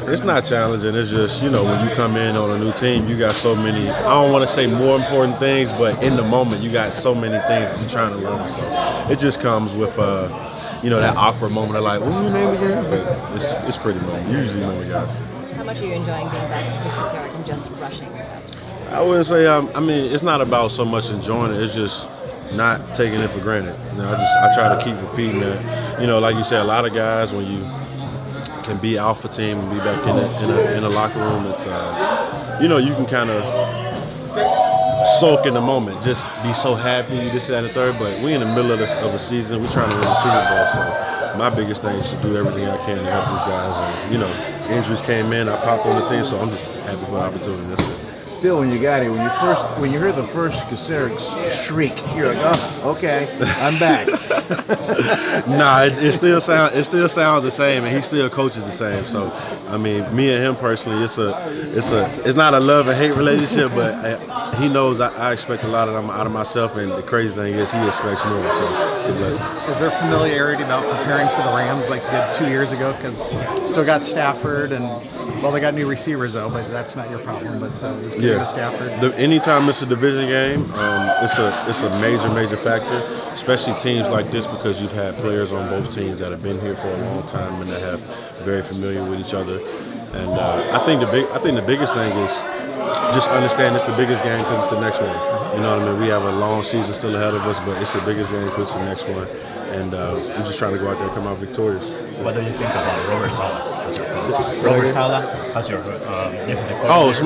It's not challenging. It's just, you know, when you come in on a new team, you got so many, I don't want to say more important things, but in the moment, you got so many things that you're trying to learn. So it just comes with, you know, that awkward moment of like, what's your name again? But it's pretty normal. You usually know the guys. How much are you enjoying being back at Wisconsin and just rushing? I wouldn't say, I mean, it's not about so much enjoying it. It's just not taking it for granted. You know, I try to keep repeating that. You know, like you said, a lot of guys, when you can be alpha team and be back in a locker room, it's you know, you can kind of soak in the moment, just be so happy, this, that, and the third. But we in the middle of a season, we're trying to win the Super Bowl. So my biggest thing is to do everything I can to help these guys. And you know, injuries came in, I popped on the team, so I'm just happy for the opportunity. That's it. Still, when you got here, when you heard the first Kasseric shriek, you're like, oh, okay, I'm back. Nah, it still sounds the same, and he still coaches the same. So, I mean, me and him personally, it's not a love and hate relationship, but he knows I expect a lot out of myself, and the crazy thing is he expects more. So it's a blessing. Is there familiarity about preparing for the Rams like you did 2 years ago? Because still got Stafford, and well, they got new receivers though, but that's not your problem. But so just get to Stafford. Anytime it's a division game, it's a major factor, especially teams like this, because you've had players on both teams that have been here for a long time and that have very familiar with each other. And I think the biggest thing is just understand it's the biggest game because it's the next one. You know what I mean? We have a long season still ahead of us, but it's the biggest game because it's the next one. And we're just trying to go out there and come out victorious. What do you think about Robert Saleh as your coach? Robert Saleh as your defensive coach? Oh, it's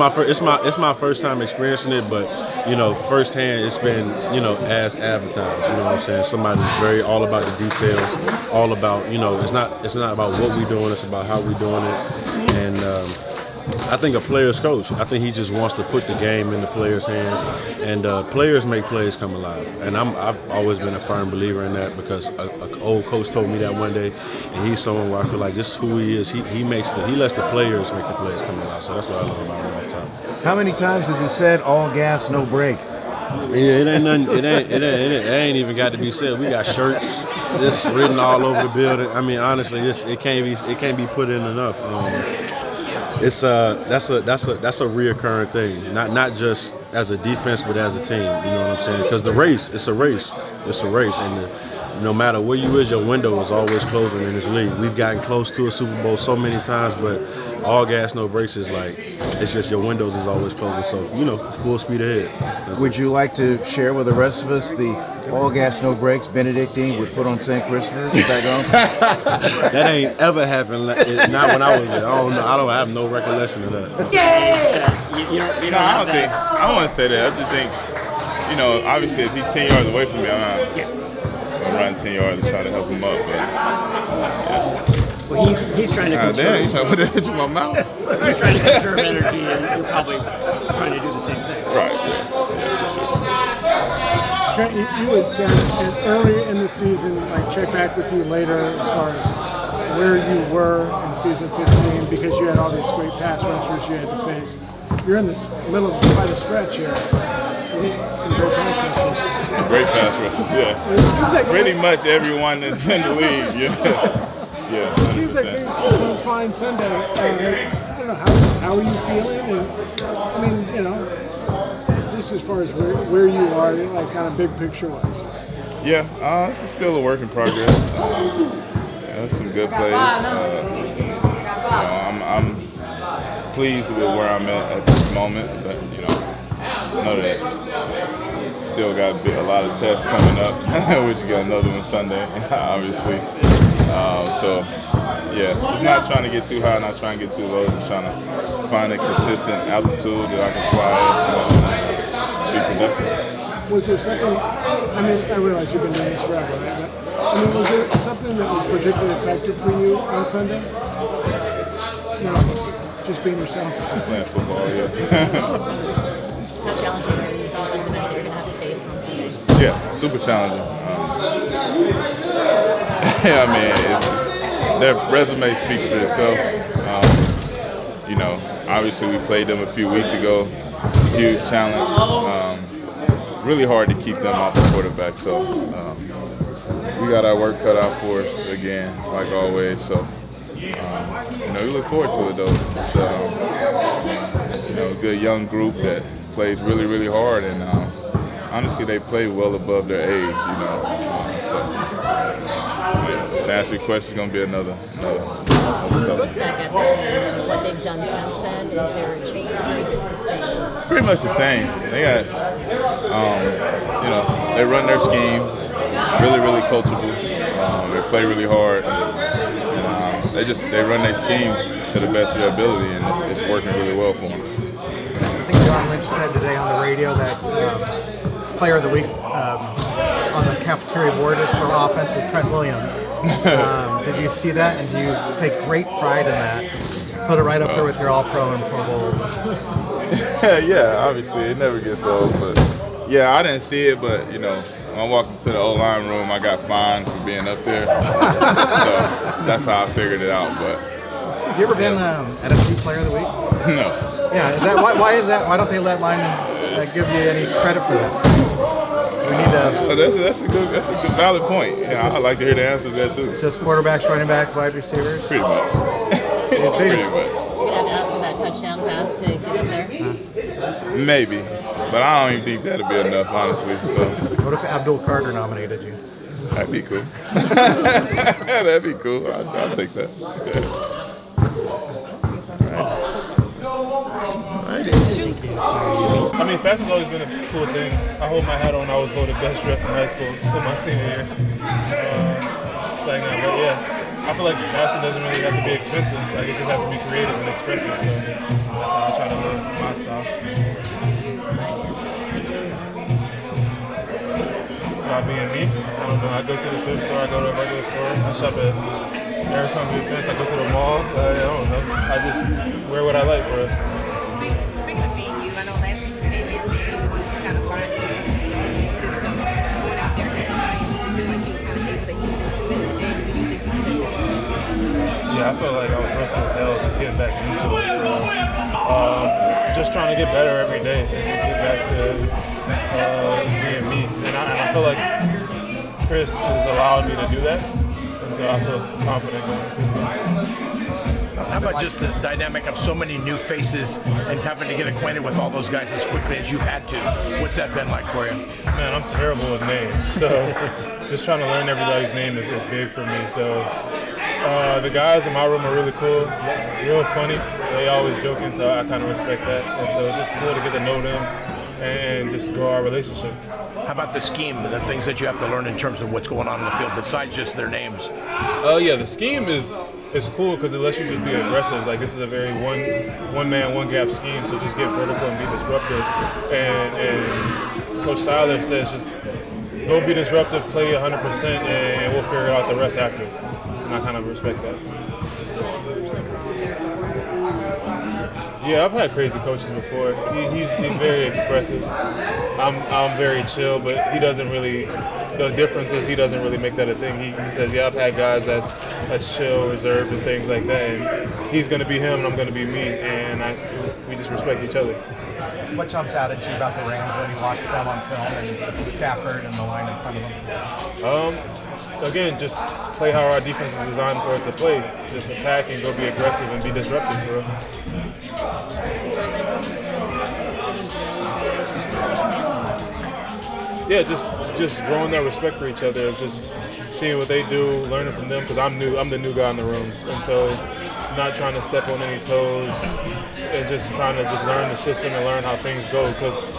my first time experiencing it, but you know, firsthand, it's been, you know, as advertised. You know what I'm saying? Somebody who's very all about the details, all about, you know, it's not about what we're doing, it's about how we're doing it. And I think a player's coach. I think he just wants to put the game in the players' hands, and players make plays come alive. And I've always been a firm believer in that because an old coach told me that one day, and he's someone where I feel like this is who he is. He lets the players make the plays come alive. So that's what I love about him all the time. How many times has he said all gas, no brakes? Yeah, it ain't nothing. It ain't even got to be said. We got shirts. It's written all over the building. I mean, honestly, it can't be put in enough. That's a reoccurring thing. Not just as a defense, but as a team. You know what I'm saying? Because it's a race, and no matter where you is, your window is always closing in this league. We've gotten close to a Super Bowl so many times, but all gas, no brakes is like, it's just your windows is always closing. So, you know, full speed ahead. Would you like to share with the rest of us the all gas, no brakes Benedictine would put on St. Christopher's? Is that going? That ain't ever happened. Not when I was there. I don't have no recollection of that. I don't want to say that. I just think, you know, obviously if he's 10 yards away from me, I'm running 10 yards and trying to help him up. But, well, he's trying to conserve. Damn, you trying to put that into my mouth? He's trying to conserve energy, and you're probably trying to do the same thing. Right, yeah, for sure. Trent, you had said early in the season, like check back with you later as far as where you were in season 15 because you had all these great pass rushers you had to face. You're in this middle of quite a stretch here. Some great pass rushers. Great pass rushers, yeah. Like pretty much everyone that's in the league, yeah. Yeah, it seems like things just went fine Sunday. I don't know, how are you feeling? And I mean, you know, just as far as where you are, like kind of big picture wise. Yeah, this is still a work in progress. Some good plays. You know, I'm pleased with where I'm at this moment, but you know that still got a lot of tests coming up. Which you got another one Sunday, obviously. So yeah, just not trying to get too high, not trying to get too low, just trying to find a consistent altitude that I can fly and be productive. Was there something, I mean, I realize you've been doing this forever, right? But, I mean, was there something that was particularly effective for you on Sunday? No, just being yourself. Playing football, yeah. How challenging are these defensive ends you're going to have to face on Sunday? Yeah, super challenging. Yeah, I mean, their resume speaks for itself. You know, obviously we played them a few weeks ago. Huge challenge. Really hard to keep them off the quarterback. So we got our work cut out for us again, like always. So We look forward to it though. It's a good young group that plays really, really hard, and honestly, they play well above their age. To answer your question, it's going to be another Look back at that game and what they've done since then. Is there a change or is it the same? Pretty much the same. They got, they run their scheme, really, really coachable. They play really hard. And, they run their scheme to the best of their ability, and it's working really well for them. I think John Lynch said today on the radio that Player of the Week on the cafeteria board for offense was Trent Williams. Did you see that? And do you take great pride in that? Put it right up there with your All-Pro and Pro Bowl. Yeah, obviously it never gets old, but yeah, I didn't see it, but when I walked into the O-line room, I got fined for being up there, so that's how I figured it out. But have you ever been NFC Player of the Week? No. Yeah, is that why is that? Why don't they let linemen give you any credit for that? We need to. That's a good valid point. Yeah, I'd like to hear the answer to that too. Just quarterbacks, running backs, wide receivers. Pretty much. Pretty much. You're gonna have to ask for that touchdown pass to get them there. Maybe, but I don't even think that'd be enough, honestly. So. What if Abdul Carter nominated you? That'd be cool. That'd be cool. I'll take that. Okay. I mean, fashion's always been a cool thing. I hold my hat on. I was voted best dressed in high school in my senior year. Saying that, but yeah, I feel like fashion doesn't really have to be expensive. Like it just has to be creative and expressive. So that's how I try to live my style. About being me, I don't know. I go to the thrift store. I go to a regular store. I shop at Abercrombie & Fitch. I go to the mall. I don't know. I just wear what I like, bro. Speaking of being you, I know last week you came in saying you wanted to kind of find your system going out there against the Giants. Did you feel like you kind of able to ease into it? And do you think you can take it? Yeah, I felt like I was rusty as hell just getting back into it. Just trying to get better every day and just get back to being me. And I feel like Chris has allowed me to do that. And so I feel confident going into this game. How about just the dynamic of so many new faces and having to get acquainted with all those guys as quickly as you've had to? What's that been like for you? Man, I'm terrible with names. So just trying to learn everybody's name is big for me. So the guys in my room are really cool, real funny. They always joking, so I kind of respect that. And so it's just cool to get to know them and just grow our relationship. How about the scheme and the things that you have to learn in terms of what's going on in the field besides just their names? Yeah, the scheme is cool because it lets you just be aggressive. Like this is a very one man, one gap scheme, so just get vertical and be disruptive. And Coach Seiler says just go be disruptive, play 100%, and we'll figure out the rest after. And I kind of respect that. Yeah, I've had crazy coaches before. He's very expressive. I'm very chill, but he doesn't really. The difference is he doesn't really make that a thing. He says, yeah, I've had guys that's chill, reserved, and things like that. And he's gonna be him, and I'm gonna be me, and we just respect each other. What jumps out at you about the Rams when you watch them on film and Stafford and the line in front of them? Again, just play how our defense is designed for us to play. Just attack and go be aggressive and be disruptive for them. Yeah, just growing that respect for each other, just seeing what they do, learning from them, because I'm the new guy in the room, and so not trying to step on any toes, and just trying to just learn the system and learn how things go, because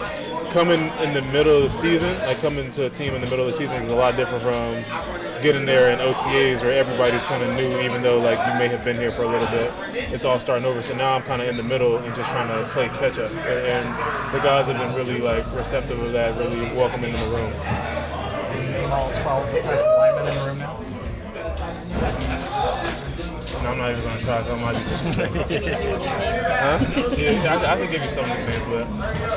coming in the middle of the season, like coming to a team in the middle of the season is a lot different from getting there in OTAs where everybody's kind of new, even though like you may have been here for a little bit. It's all starting over. So now I'm kind of in the middle and just trying to play catch up. And the guys have been really like receptive of that, really welcoming in the room. All 12 defensive linemen in the room now? No, I'm not even going to try, because I might be disrespectful. Huh? Yeah, I can give you some nicknames, but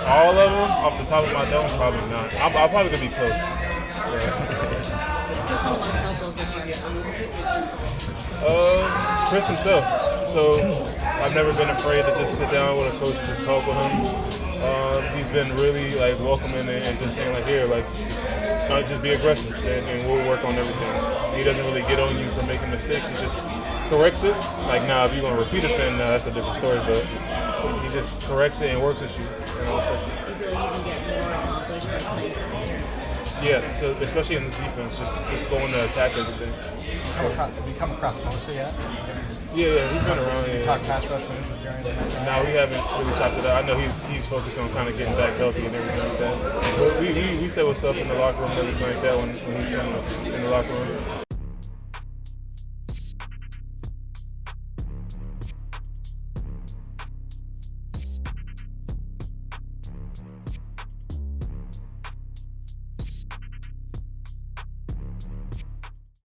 all of them, off the top of my dome, probably not. I'll probably could be close. Chris himself. So I've never been afraid to just sit down with a coach and just talk with him. He's been really like welcoming and just saying like, here, like just be aggressive and we'll work on everything. He doesn't really get on you for making mistakes. He just corrects it. Like now, if you're gonna repeat a fin, that's a different story. But he just corrects it and works with you. And I respect it. Do you feel like you can get more accomplished by playing faster? Yeah, so especially in this defense, just going to attack everything. Have you come across Mosley yet? Yeah, he's been around. You Yeah. talk pass rush moves during the night? No, we haven't really chopped it up. I know he's focused on kind of getting back healthy and everything like that. But we say what's up in the locker room and everything like that when he's coming up in the locker room.